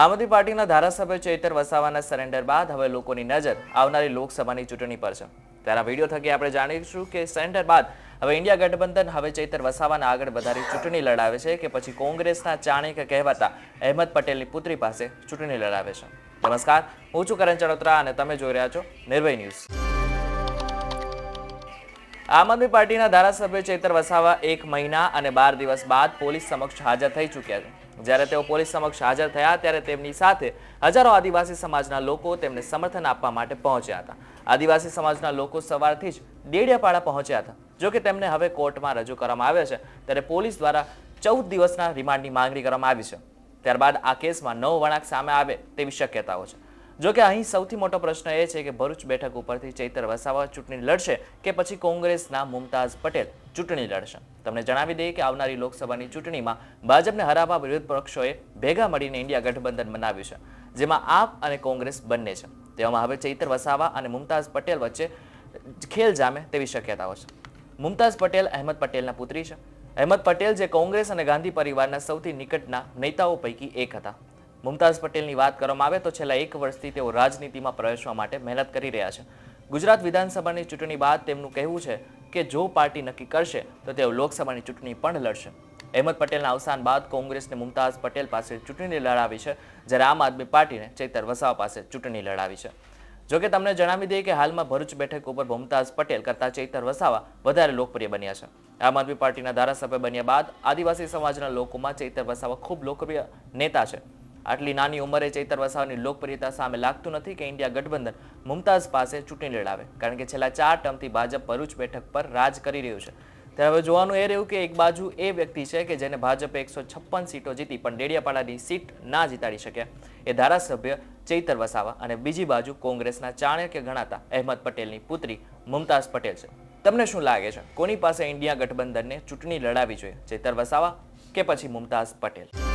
આમ આદમી પાર્ટીના ધારાસભ્ય ચૈતર વસાવાના સરેન્ડર બાદ હવે લોકોની નજર આવનારી લોકસભાની ચૂંટણી પર છે। ત્યારે આ વિડીયો થકી આપણે જાણીશું કે સરેન્ડર બાદ હવે ઇન્ડિયા ગઠબંધન હવે ચૈતર વસાવાને આગળ વધારી ચૂંટણી લડાવે છે કે પછી કોંગ્રેસના ચાણક્ય કહેવાતા અહેમદ પટેલની પુત્રી પાસે ચૂંટણી લડાવે છે। નમસ્કાર, હું છું કરણ ચડોત્રા અને તમે જોઈ રહ્યા છો નિર્ભય ન્યૂઝ। આમ આદમી પાર્ટીના ધારાસભ્ય ચૈતર વસાવા 1 મહિના અને 12 દિવસ બાદ પોલીસ સમક્ષ હાજર થઈ ચૂક્યા છે। જ્યારે તેઓ પોલીસ સમક્ષ હાજર થયા ત્યારે તેમની સાથે હજારો આદિવાસી સમાજના લોકો તેમને સમર્થન આપવા માટે પહોંચ્યા હતા। આદિવાસી સમાજના લોકો સવારથી જ ડેડિયાપાડા પહોંચ્યા હતા। જો કે તેમને હવે કોર્ટમાં રજૂ કરવામાં આવ્યા છે ત્યારે પોલીસ દ્વારા 14 દિવસના રિમાન્ડની માંગણી કરવામાં આવી છે। ત્યારબાદ આ કેસમાં નવો વળાંક સામે આવે તેવી શક્યતાઓ છે। જો કે અહીં સૌથી મોટો પ્રશ્ન એ છે કે ભરૂચ બેઠક ઉપરથી ચૈતર વસાવા ચૂંટણી લડશે કે પછી કોંગ્રેસના મુમતાઝ પટેલ ચૂંટણી લડશે। તમને જણાવી દઈએ કે આવનારી લોકસભાની ચૂંટણીમાં ભાજપને હરાવવા વિરોધ પક્ષોએ ભેગા મળીને ઇન્ડિયા ગઠબંધન બનાવ્યું છે, જેમાં આપ અને કોંગ્રેસ બંને છે। તેવામાં હવે ચૈતર વસાવા અને મુમતાઝ પટેલ વચ્ચે ખેલ જામે તેવી શક્યતાઓ છે। મુમતાઝ પટેલ અહેમદ પટેલના પુત્રી છે। અહેમદ પટેલ જે કોંગ્રેસ અને ગાંધી પરિવારના સૌથી નિકટના નેતાઓ પૈકી એક હતા। મુમતાઝ પટેલની વાત કરવામાં આવે તો છેલ્લા 1 વર્ષથી તેઓ રાજનીતિમાં પ્રવેશવા માટે મહેનત કરી રહ્યા છે। ગુજરાત વિધાનસભાની ચૂંટણી બાદ તેમનું કહેવું છે કે જો પાર્ટી નક્કી કરશે તો તેઓ લોકસભાની ચૂંટણી પણ લડશે। અહેમદ પટેલના અવસાન બાદ કોંગ્રેસને મુમતાઝ પટેલ પાસે ચૂંટણી લડાવી છે, જ્યારે આમ આદમી પાર્ટીને ચૈતર વસાવા પાસે ચૂંટણી લડાવી છે। જોકે તમને જણાવી દઈએ કે હાલમાં ભરૂચ બેઠક ઉપર મુમતાઝ પટેલ કરતા ચૈતર વસાવા વધારે લોકપ્રિય બન્યા છે। આમ આદમી પાર્ટીના ધારાસભ્ય બન્યા બાદ આદિવાસી સમાજના લોકોમાં ચૈતર વસાવા ખૂબ લોકપ્રિય નેતા છે। આટલી નાની ઉંમરે ચૈતર વસાવાની લોકપ્રિયતા સામે લાગતું નથી કે ઇન્ડિયા ગઠબંધન મુમતાઝ પાસે ચૂંટણી લડાવે, કારણ કે છેલ્લા 4 ટર્મથી ભાજપ ભરૂચ બેઠક પર રાજ કરી રહ્યું છે। ત્યારે હવે જોવાનું એ રહ્યું કે એક બાજુ એ વ્યક્તિ છે કે જેને ભાજપે 156 સીટો જીતી પણ ડેડિયાપાડાની સીટ ના જીતાડી શક્યા, એ ધારાસભ્ય ચૈતર વસાવા, અને બીજી બાજુ કોંગ્રેસના ચાણક્ય ગણાતા અહેમદ પટેલની પુત્રી મુમતાઝ પટેલ છે। તમને શું લાગે છે, કોની પાસે ઇન્ડિયા ગઠબંધનને ચૂંટણી લડાવી જોઈએ, ચૈતર વસાવા કે પછી મુમતાઝ પટેલ?